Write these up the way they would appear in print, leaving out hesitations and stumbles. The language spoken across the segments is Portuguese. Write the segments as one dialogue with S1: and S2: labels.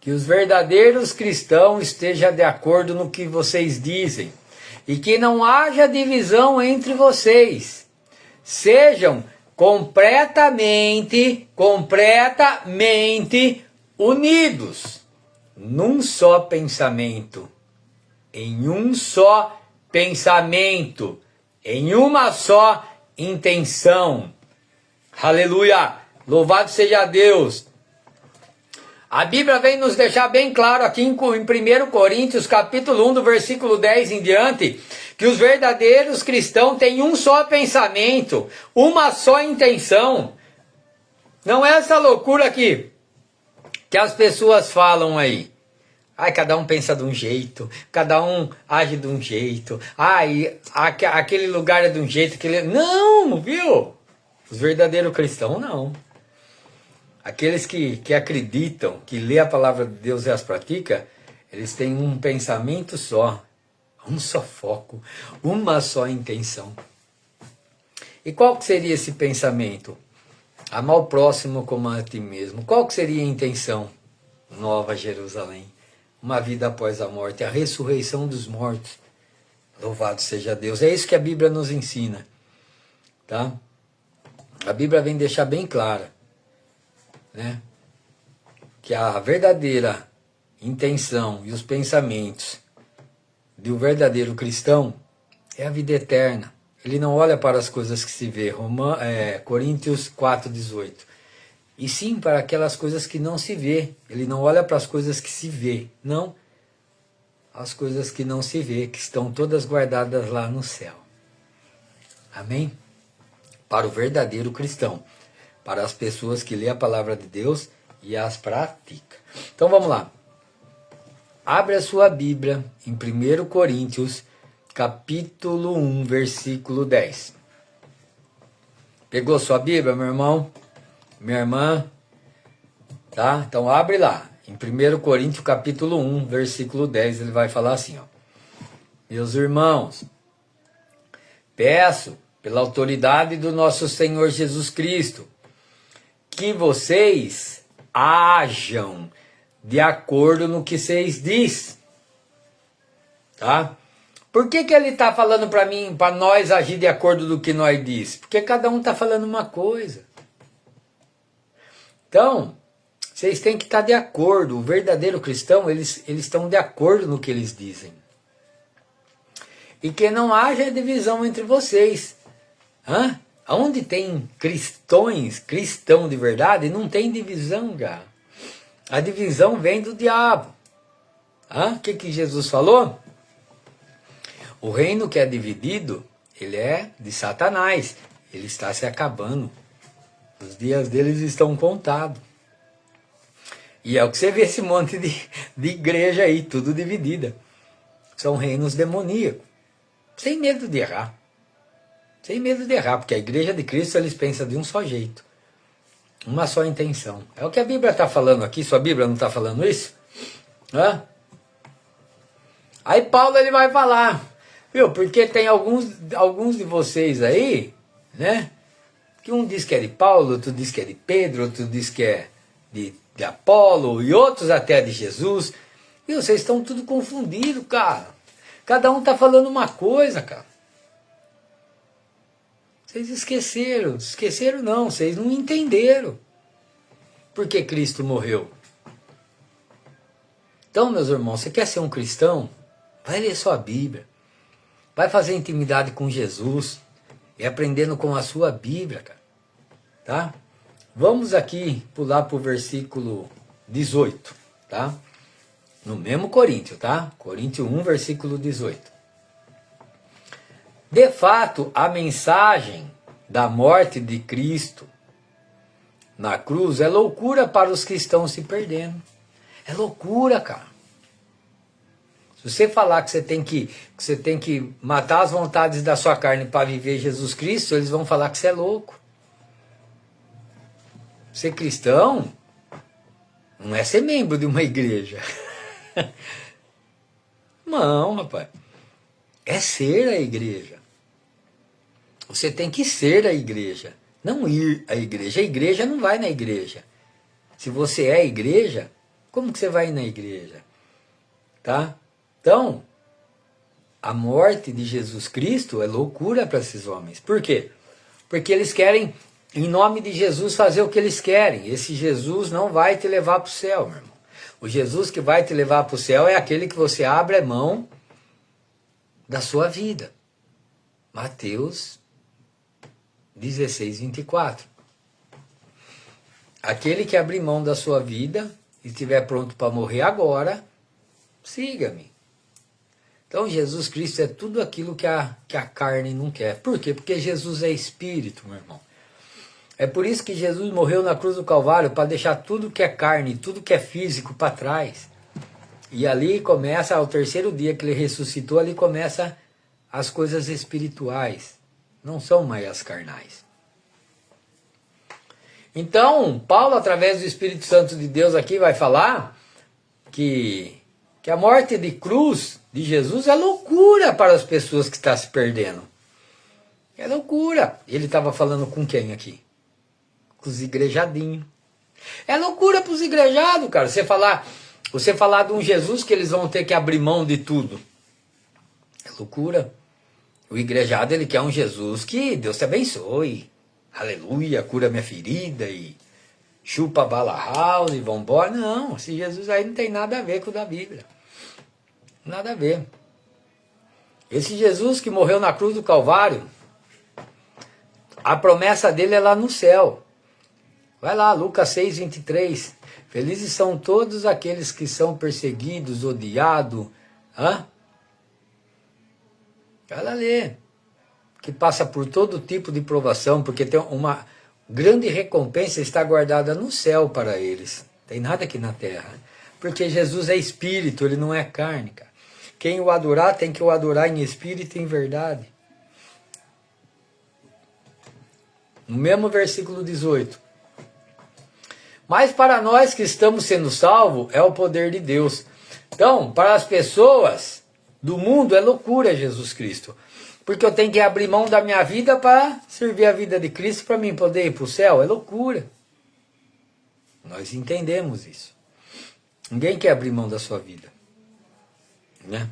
S1: que os verdadeiros cristãos estejam de acordo no que vocês dizem e que não haja divisão entre vocês. Sejam completamente unidos num só pensamento, em um só pensamento, em uma só intenção. Aleluia! Louvado seja Deus! A Bíblia vem nos deixar bem claro aqui em 1 Coríntios, capítulo 1, do versículo 10 em diante, que os verdadeiros cristãos têm um só pensamento, uma só intenção. Não é essa loucura que as pessoas falam aí. Ai, cada um pensa de um jeito, cada um age de um jeito. Ai, aquele lugar é de um jeito, aquele... Não, viu? Os verdadeiros cristãos, não. Aqueles que acreditam, que lê a palavra de Deus e as pratica, eles têm um pensamento só, um só foco, uma só intenção. E qual que seria esse pensamento? Amar o próximo como a ti mesmo. Qual que seria a intenção? Nova Jerusalém, uma vida após a morte, a ressurreição dos mortos. Louvado seja Deus. É isso que a Bíblia nos ensina, tá? A Bíblia vem deixar bem clara, né, que a verdadeira intenção e os pensamentos do verdadeiro cristão é a vida eterna. Ele não olha para as coisas que se vê, Coríntios 4,18. E sim para aquelas coisas que não se vê. Ele não olha para as coisas que se vê, não. As coisas que não se vê, que estão todas guardadas lá no céu. Amém? Para o verdadeiro cristão. Para as pessoas que lê a palavra de Deus e as pratica. Então vamos lá. Abre a sua Bíblia em 1 Coríntios, capítulo 1, versículo 10. Pegou sua Bíblia, meu irmão? Minha irmã? Tá? Então abre lá. Em 1 Coríntios, capítulo 1, versículo 10, ele vai falar assim, ó. Meus irmãos, peço, pela autoridade do nosso Senhor Jesus Cristo, que vocês ajam de acordo no que vocês dizem. Tá? Por que ele está falando para mim, para nós agir de acordo do que nós diz? Porque cada um está falando uma coisa. Então, vocês têm que estar de acordo. O verdadeiro cristão, eles estão de acordo no que eles dizem. E que não haja divisão entre vocês. Hã? Onde tem cristão de verdade, não tem divisão, cara. A divisão vem do diabo. O que Jesus falou? O reino que é dividido, ele é de Satanás. Ele está se acabando. Os dias deles estão contados. E é o que você vê esse monte de igreja aí, tudo dividida. São reinos demoníacos. Sem medo de errar. Sem medo de errar, porque a igreja de Cristo, eles pensam de um só jeito. Uma só intenção. É o que a Bíblia está falando aqui. Sua Bíblia não está falando isso? Aí Paulo ele vai falar, viu? Porque tem alguns de vocês aí, né? Que um diz que é de Paulo, outro diz que é de Pedro, outro diz que é de Apolo, e outros até de Jesus. E vocês estão tudo confundidos, cara. Cada um está falando uma coisa, cara. Vocês esqueceram. Esqueceram não, vocês não entenderam. Por que Cristo morreu? Então, meus irmãos, você quer ser um cristão? Vai ler sua Bíblia. Vai fazer intimidade com Jesus. E aprendendo com a sua Bíblia, cara. Tá? Vamos aqui pular para o versículo 18, tá? No mesmo Coríntios, tá? Coríntios 1, versículo 18. De fato, a mensagem da morte de Cristo na cruz é loucura para os que estão se perdendo. É loucura, cara. Se você falar que você tem que matar as vontades da sua carne para viver Jesus Cristo, eles vão falar que você é louco. Ser cristão não é ser membro de uma igreja. Não, rapaz. É ser a igreja. Você tem que ser a igreja, não ir à igreja. A igreja não vai na igreja. Se você é a igreja, Como que você vai ir na igreja? Tá? Então, a morte de Jesus Cristo é loucura para esses homens. Por quê? Porque eles querem, em nome de Jesus, fazer o que eles querem. Esse Jesus não vai te levar para o céu, meu irmão. O Jesus que vai te levar para o céu é aquele que você abre a mão da sua vida. Mateus 16, 24. Aquele que abrir mão da sua vida e estiver pronto para morrer agora, siga-me. Então Jesus Cristo é tudo aquilo que a carne não quer. Por quê? Porque Jesus é espírito, meu irmão. É por isso que Jesus morreu na cruz do Calvário, para deixar tudo que é carne, tudo que é físico para trás. E ali começa, ao terceiro dia que ele ressuscitou, ali começa as coisas espirituais. Não são mais as carnais. Então, Paulo, através do Espírito Santo de Deus aqui, vai falar que a morte de cruz de Jesus é loucura para as pessoas que estão se perdendo. É loucura. Ele estava falando com quem aqui? Com os igrejadinhos. É loucura para os igrejados, cara. Você falar de um Jesus que eles vão ter que abrir mão de tudo. É loucura. O igrejado, ele quer um Jesus que Deus te abençoe. Aleluia, cura minha ferida e chupa bala house e vambora. Não, esse Jesus aí não tem nada a ver com o da Bíblia. Nada a ver. Esse Jesus que morreu na cruz do Calvário, a promessa dele é lá no céu. Vai lá, Lucas 6, 23. Felizes são todos aqueles que são perseguidos, odiados. Vai lá ler. Que passa por todo tipo de provação, porque tem uma grande recompensa está guardada no céu para eles. Tem nada aqui na terra. Porque Jesus é espírito, ele não é carne, cara. Quem o adorar tem que o adorar em espírito e em verdade. No mesmo versículo 18. Mas para nós que estamos sendo salvos, é o poder de Deus. Então, para as pessoas do mundo, é loucura Jesus Cristo. Porque eu tenho que abrir mão da minha vida para servir a vida de Cristo, para mim poder ir para o céu. É loucura. Nós entendemos isso. Ninguém quer abrir mão da sua vida. Né?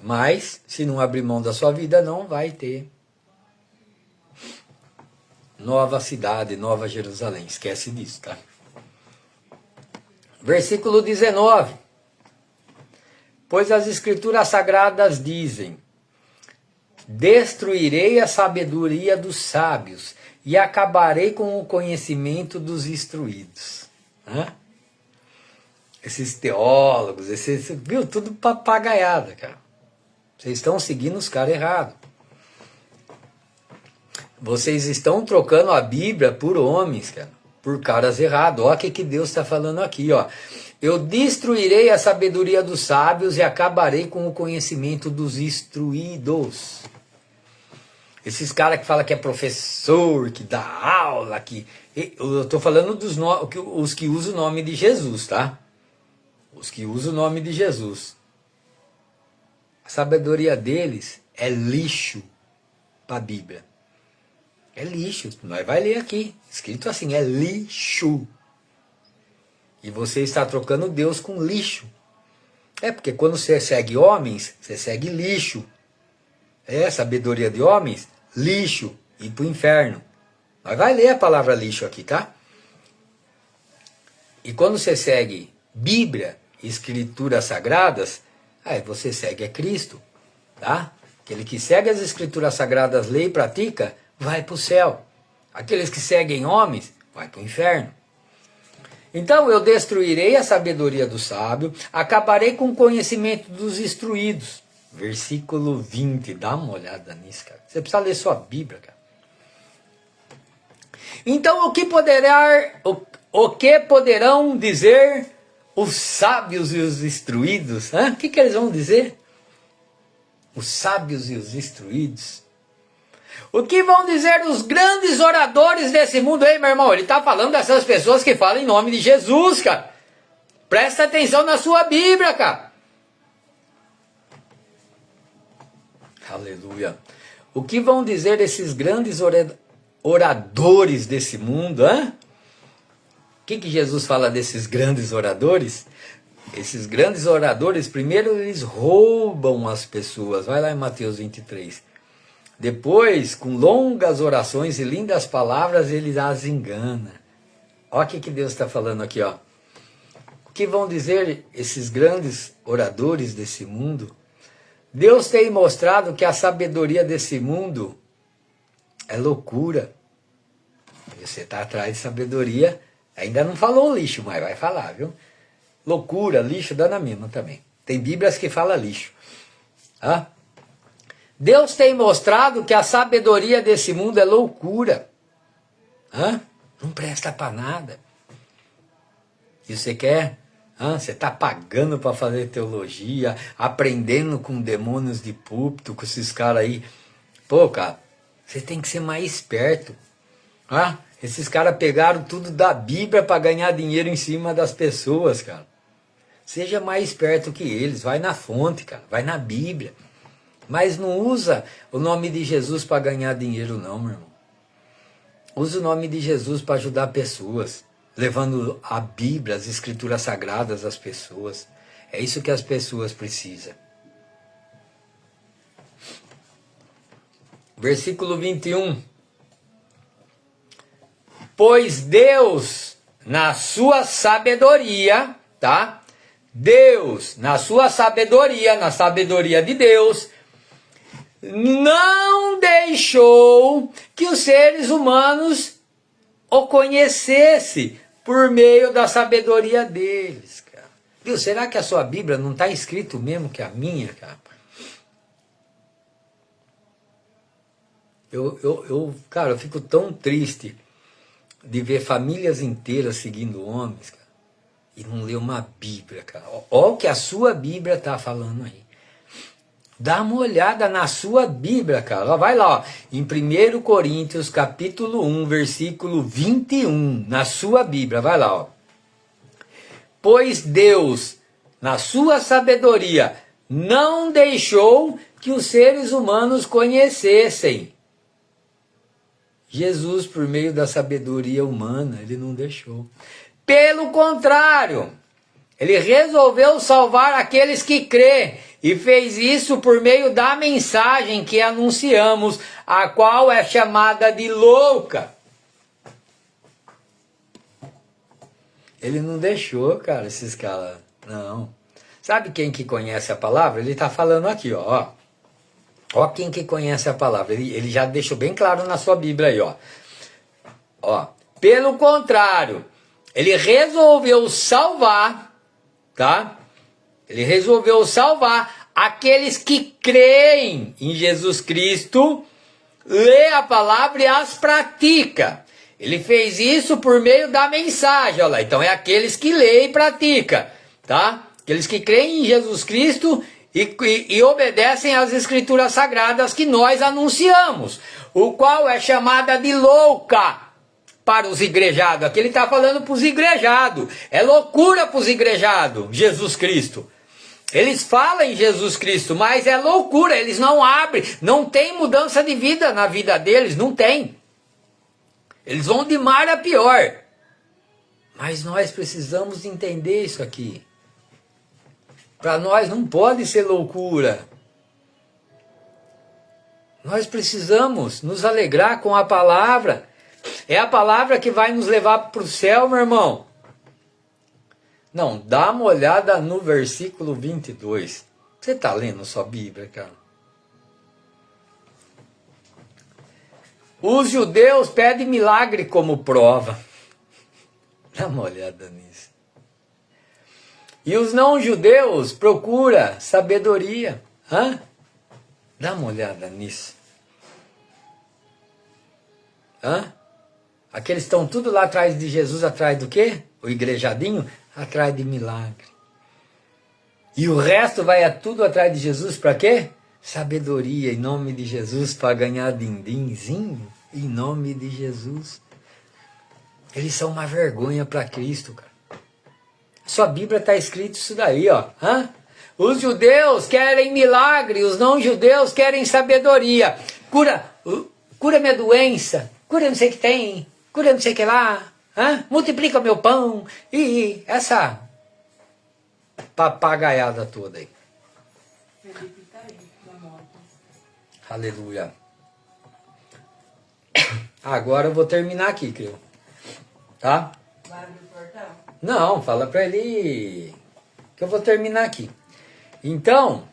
S1: Mas, se não abrir mão da sua vida, não vai ter nova cidade, nova Jerusalém. Esquece disso, tá? Versículo 19. Pois as escrituras sagradas dizem: destruirei a sabedoria dos sábios e acabarei com o conhecimento dos instruídos. Esses teólogos, viu, tudo papagaiada, cara. Vocês estão seguindo os caras errados. Vocês estão trocando a Bíblia por homens, cara, por caras errados. Olha o que Deus está falando aqui, ó. Eu destruirei a sabedoria dos sábios e acabarei com o conhecimento dos instruídos. Esses caras que falam que é professor, que dá aula, que... Eu estou falando os que usam o nome de Jesus, tá? Os que usam o nome de Jesus. A sabedoria deles é lixo para a Bíblia. É lixo. Nós vai ler aqui. Escrito assim, é lixo. E você está trocando Deus com lixo. É porque quando você segue homens, você segue lixo. É, sabedoria de homens, lixo. E para o inferno. Nós vai ler a palavra lixo aqui, tá? E quando você segue Bíblia, escrituras sagradas, aí você segue a Cristo, tá? Aquele que segue as escrituras sagradas, lê e pratica, vai para o céu. Aqueles que seguem homens, vai para o inferno. Então eu destruirei a sabedoria do sábio, acabarei com o conhecimento dos instruídos. Versículo 20, dá uma olhada nisso, cara. Você precisa ler sua Bíblia, cara. Então o que poderão dizer os sábios e os instruídos? O que eles vão dizer? Os sábios e os instruídos. O que vão dizer os grandes oradores desse mundo? Ei, meu irmão, ele está falando dessas pessoas que falam em nome de Jesus, cara. Presta atenção na sua Bíblia, cara. Aleluia. O que vão dizer esses grandes oradores desse mundo, que Jesus fala desses grandes oradores? Esses grandes oradores, primeiro eles roubam as pessoas. Vai lá em Mateus 23. Depois, com longas orações e lindas palavras, ele as engana. Olha o que Deus está falando aqui, ó. O que vão dizer esses grandes oradores desse mundo? Deus tem mostrado que a sabedoria desse mundo é loucura. Você está atrás de sabedoria, ainda não falou lixo, mas vai falar, viu? Loucura, lixo, dá na mesma também. Tem bíblias que falam lixo. Ah? Deus tem mostrado que a sabedoria desse mundo é loucura. Ah? Não presta para nada. E você quer? Você está pagando para fazer teologia, aprendendo com demônios de púlpito, com esses caras aí. Pô, cara, você tem que ser mais esperto. Esses caras pegaram tudo da Bíblia para ganhar dinheiro em cima das pessoas, cara. Seja mais esperto que eles, vai na fonte, cara, vai na Bíblia. Mas não usa o nome de Jesus para ganhar dinheiro não, meu irmão. Usa o nome de Jesus para ajudar pessoas, levando a Bíblia, as Escrituras Sagradas às pessoas. É isso que as pessoas precisam. Versículo 21. Pois Deus, na sua sabedoria, tá? Deus, na sua sabedoria, na sabedoria de Deus, não deixou que os seres humanos o conhecessem por meio da sabedoria deles, cara. Viu? Será que a sua Bíblia não está escrito mesmo que a minha, cara? Cara, eu fico tão triste de ver famílias inteiras seguindo homens, cara, e não ler uma Bíblia, cara. Olha o que a sua Bíblia está falando aí. Dá uma olhada na sua Bíblia, cara. Vai lá, ó, em 1 Coríntios, capítulo 1, versículo 21, na sua Bíblia, vai lá, ó. Pois Deus, na sua sabedoria, não deixou que os seres humanos conhecessem Jesus por meio da sabedoria humana, ele não deixou. Pelo contrário, ele resolveu salvar aqueles que crê e fez isso por meio da mensagem que anunciamos, a qual é chamada de louca. Ele não deixou, cara, esses caras, não. Sabe quem que conhece a palavra? Ele está falando aqui, ó. Ó quem que conhece a palavra. Ele já deixou bem claro na sua Bíblia aí, ó. Ó. Pelo contrário, ele resolveu salvar, tá? Ele resolveu salvar aqueles que creem em Jesus Cristo, lê a palavra e as pratica. Ele fez isso por meio da mensagem, olha lá. Então é aqueles que leem e praticam, tá? Aqueles que creem em Jesus Cristo e obedecem às Escrituras Sagradas que nós anunciamos, o qual é chamada de louca para os igrejados. Aqui ele está falando para os igrejados. É loucura para os igrejados, Jesus Cristo. Eles falam em Jesus Cristo, mas é loucura. Eles não abrem, não tem mudança de vida na vida deles, não tem. Eles vão de mal a pior. Mas nós precisamos entender isso aqui. Para nós não pode ser loucura. Nós precisamos nos alegrar com a palavra. É a palavra que vai nos levar para o céu, meu irmão. Não, dá uma olhada no versículo 22. Você está lendo sua Bíblia, cara? Os judeus pedem milagre como prova. Dá uma olhada nisso. E os não-judeus procuram sabedoria. Dá uma olhada nisso. Aqueles estão tudo lá atrás de Jesus, atrás do quê? O igrejadinho? Atrás de milagre. E o resto vai tudo atrás de Jesus para quê? Sabedoria, em nome de Jesus, para ganhar din-dinzinho, em nome de Jesus. Eles são uma vergonha para Cristo, cara. Sua Bíblia está escrito isso daí, ó. Os judeus querem milagre, os não-judeus querem sabedoria. Cura minha doença, cura não sei o que tem, cura não sei o que lá. Multiplica meu pão. E essa papagaiada toda aí.
S2: Felipe tá aí, na moto.
S1: Aleluia. Agora eu vou terminar aqui, creio. Tá?
S2: Vai abrir o portal?
S1: Não, fala para ele que eu vou terminar aqui. Então,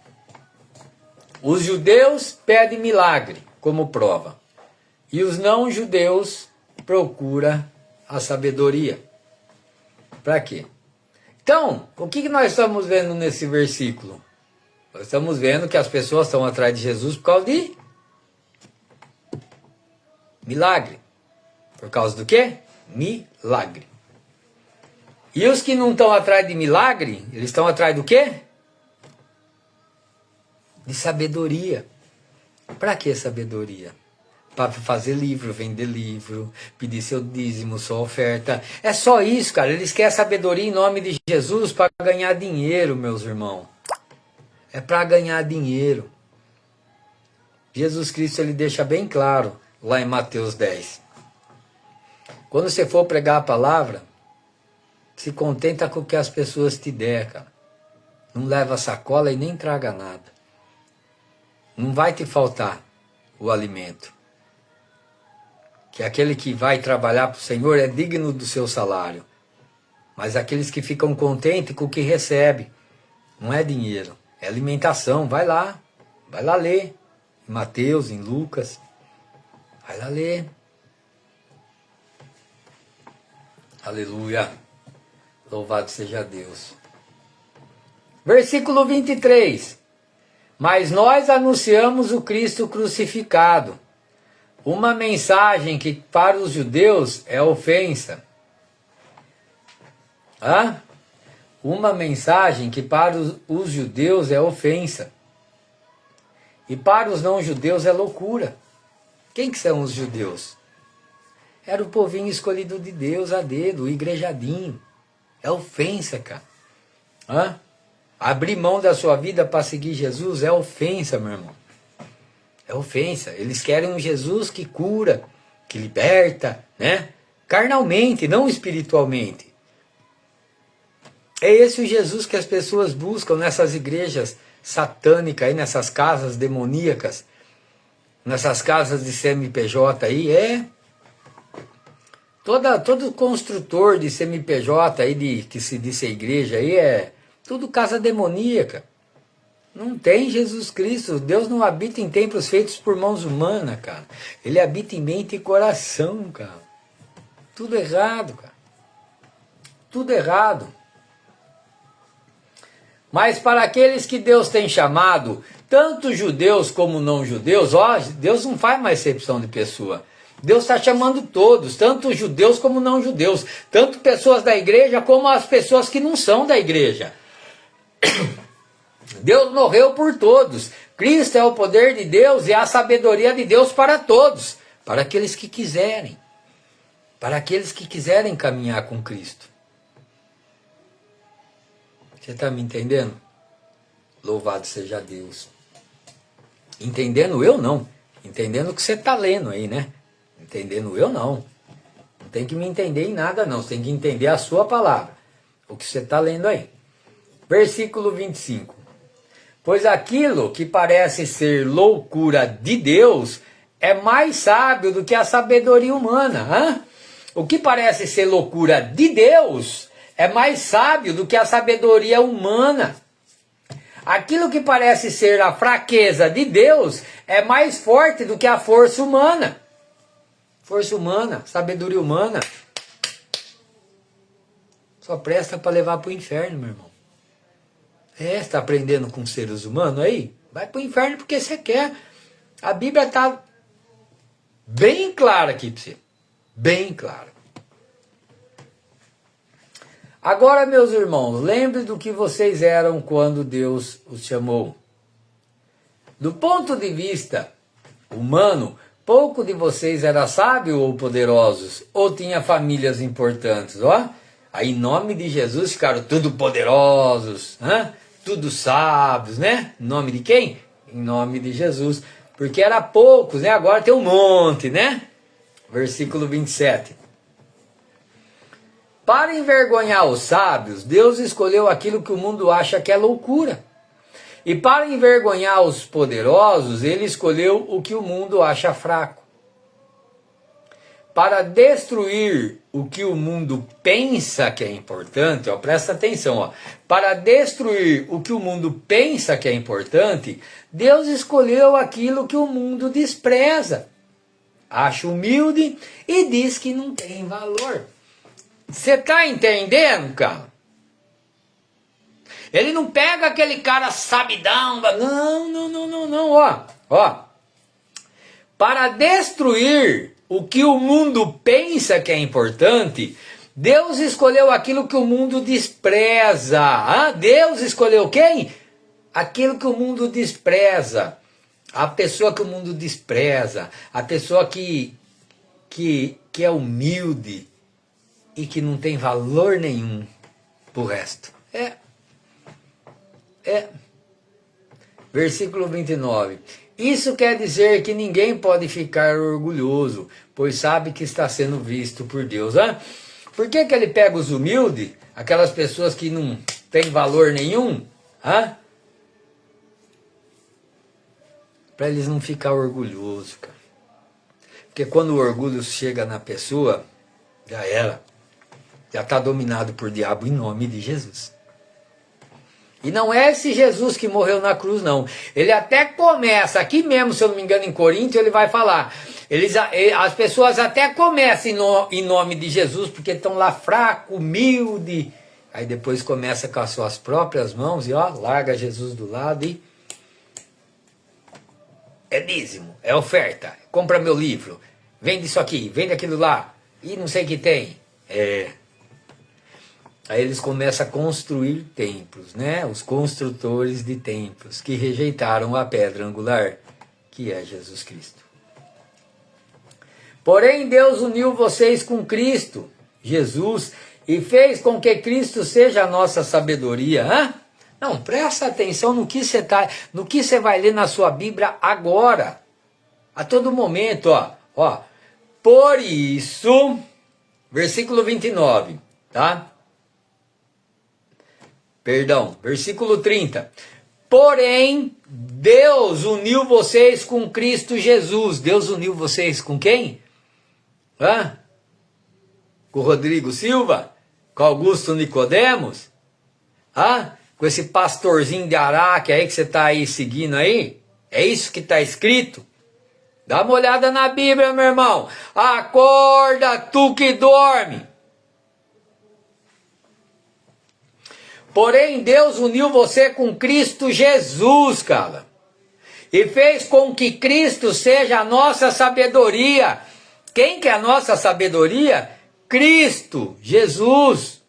S1: os judeus pedem milagre como prova. E os não judeus procuram a sabedoria. Para quê? Então, o que nós estamos vendo nesse versículo? Nós estamos vendo que as pessoas estão atrás de Jesus por causa de milagre. Por causa do quê? Milagre. E os que não estão atrás de milagre, eles estão atrás do quê? De sabedoria. Para que sabedoria? Para fazer livro, vender livro, pedir seu dízimo, sua oferta. É só isso, cara. Eles querem sabedoria em nome de Jesus para ganhar dinheiro, meus irmãos. É para ganhar dinheiro. Jesus Cristo ele deixa bem claro lá em Mateus 10. Quando você for pregar a palavra, se contenta com o que as pessoas te der, cara. Não leva sacola e nem traga nada. Não vai te faltar o alimento. Que aquele que vai trabalhar para o Senhor é digno do seu salário. Mas aqueles que ficam contentes com o que recebe, não é dinheiro, é alimentação. Vai lá ler. Em Mateus, em Lucas. Vai lá ler. Aleluia. Louvado seja Deus. Versículo 23. Mas nós anunciamos o Cristo crucificado. Uma mensagem que para os judeus é ofensa. Uma mensagem que para os judeus é ofensa. E para os não judeus é loucura. Quem que são os judeus? Era o povinho escolhido de Deus a dedo, o igrejadinho. É ofensa, cara. Abrir mão da sua vida para seguir Jesus é ofensa, meu irmão. É ofensa. Eles querem um Jesus que cura, que liberta, né? Carnalmente, não espiritualmente. É esse o Jesus que as pessoas buscam nessas igrejas satânicas aí, nessas casas demoníacas, nessas casas de CNPJ aí, todo construtor de CNPJ aí, que se diz a igreja aí, é tudo casa demoníaca. Não tem Jesus Cristo. Deus não habita em templos feitos por mãos humanas, cara. Ele habita em mente e coração, cara. Tudo errado, cara. Tudo errado. Mas para aqueles que Deus tem chamado, tanto judeus como não judeus, Deus não faz mais exceção de pessoa. Deus está chamando todos, tanto judeus como não judeus, tanto pessoas da igreja como as pessoas que não são da igreja. Deus morreu por todos. Cristo é o poder de Deus e a sabedoria de Deus para todos, para aqueles que quiserem, para aqueles que quiserem caminhar com Cristo. Você está me entendendo? Louvado seja Deus. Entendendo eu não. Entendendo o que você está lendo aí, né? Entendendo eu não. Não tem que me entender em nada não. Você tem que entender a sua palavra. O que você está lendo aí. Versículo 25. Pois aquilo que parece ser loucura de Deus é mais sábio do que a sabedoria humana. O que parece ser loucura de Deus é mais sábio do que a sabedoria humana. Aquilo que parece ser a fraqueza de Deus é mais forte do que a força humana. Força humana, sabedoria humana, só presta para levar para o inferno, meu irmão. Você está aprendendo com seres humanos aí? Vai para o inferno porque você quer. A Bíblia está bem clara aqui para você. Bem clara. Agora, meus irmãos, lembre do que vocês eram quando Deus os chamou. Do ponto de vista humano, pouco de vocês era sábio ou poderosos, ou tinha famílias importantes, Aí, em nome de Jesus, ficaram tudo poderosos, tudo sábios, né? Em nome de quem? Em nome de Jesus. Porque era poucos, né? Agora tem um monte, né? Versículo 27. Para envergonhar os sábios, Deus escolheu aquilo que o mundo acha que é loucura. E para envergonhar os poderosos, ele escolheu o que o mundo acha fraco. Para destruir o que o mundo pensa que é importante, ó, presta atenção, ó, para destruir o que o mundo pensa que é importante, Deus escolheu aquilo que o mundo despreza, acha humilde e diz que não tem valor. Você está entendendo, cara? Ele não pega aquele cara sabidão, não, ó. Para destruir o que o mundo pensa que é importante, Deus escolheu aquilo que o mundo despreza. Deus escolheu quem? Aquilo que o mundo despreza. A pessoa que o mundo despreza. A pessoa que é humilde e que não tem valor nenhum pro resto. Versículo 29. Isso quer dizer que ninguém pode ficar orgulhoso, pois sabe que está sendo visto por Deus. Por que ele pega os humildes, aquelas pessoas que não têm valor nenhum? Para eles não ficar orgulhosos, cara. Porque quando o orgulho chega na pessoa, já era. Já está dominado por diabo em nome de Jesus. E não é esse Jesus que morreu na cruz, não. Ele até começa, aqui mesmo, se eu não me engano, em Coríntios, ele vai falar. As pessoas até começam em nome de Jesus, porque estão lá fraco, humilde. Aí depois começa com as suas próprias mãos e larga Jesus do lado e... É dízimo, é oferta, compra meu livro, vende isso aqui, vende aquilo lá, e não sei o que tem. Aí eles começam a construir templos, né? Os construtores de templos, que rejeitaram a pedra angular, que é Jesus Cristo. Porém, Deus uniu vocês com Cristo, Jesus, e fez com que Cristo seja a nossa sabedoria. Não, presta atenção no que você vai ler na sua Bíblia agora. A todo momento, ó. Por isso, versículo 29, tá? Perdão, versículo 30. Porém, Deus uniu vocês com Cristo Jesus. Deus uniu vocês com quem? Com o Rodrigo Silva? Com Augusto Nicodemos? Com esse pastorzinho de Araque aí que você está aí seguindo aí? É isso que está escrito? Dá uma olhada na Bíblia, meu irmão. Acorda, tu que dorme. Porém, Deus uniu você com Cristo Jesus, cara. E fez com que Cristo seja a nossa sabedoria. Quem que é a nossa sabedoria? Cristo, Jesus.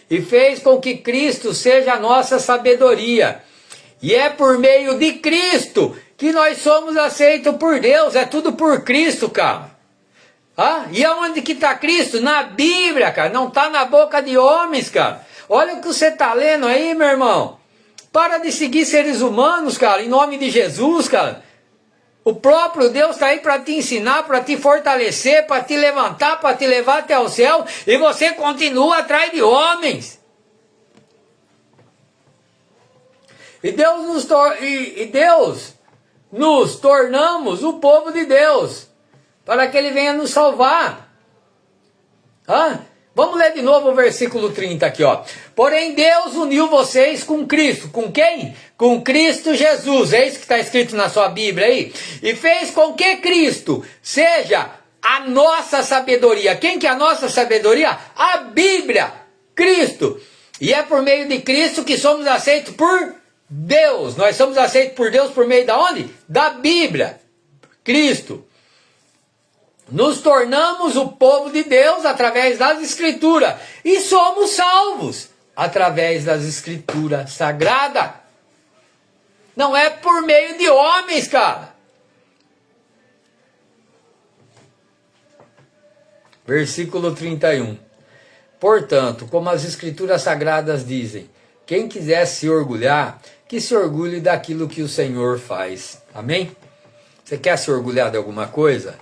S1: E fez com que Cristo seja a nossa sabedoria. E é por meio de Cristo que nós somos aceitos por Deus. É tudo por Cristo, cara. E aonde que está Cristo? Na Bíblia, cara. Não está na boca de homens, cara. Olha o que você está lendo aí, meu irmão. Para de seguir seres humanos, cara, em nome de Jesus, cara. O próprio Deus está aí para te ensinar, para te fortalecer, para te levantar, para te levar até o céu. E você continua atrás de homens. E Deus nos tornamos o povo de Deus. Para que Ele venha nos salvar. Vamos ler de novo o versículo 30 aqui, ó. Porém, Deus uniu vocês com Cristo. Com quem? Com Cristo Jesus. É isso que está escrito na sua Bíblia aí. E fez com que Cristo seja a nossa sabedoria. Quem que é a nossa sabedoria? A Bíblia. Cristo. E é por meio de Cristo que somos aceitos por Deus. Nós somos aceitos por Deus por meio da onde? Da Bíblia. Cristo. Nos tornamos o povo de Deus através das Escrituras. E somos salvos através das Escrituras sagradas. Não é por meio de homens, cara. Versículo 31. Portanto, como as Escrituras sagradas dizem, quem quiser se orgulhar, que se orgulhe daquilo que o Senhor faz. Amém? Você quer se orgulhar de alguma coisa?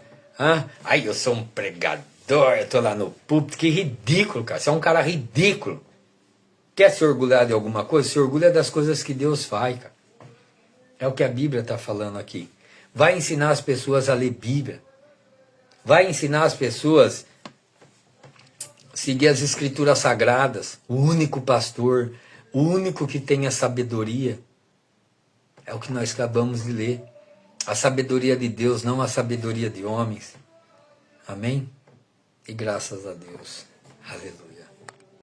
S1: Eu sou um pregador, Eu tô lá no púlpito, que ridículo, cara. Você é um cara ridículo. Quer se orgulhar de alguma coisa? Se orgulha das coisas que Deus faz, cara. É o que a Bíblia está falando aqui. Vai ensinar as pessoas a ler Bíblia. Vai ensinar as pessoas a seguir as Escrituras Sagradas. O único pastor, o único que tem a sabedoria, é o que nós acabamos de ler. A sabedoria de Deus, não a sabedoria de homens. Amém? E graças a Deus. Aleluia.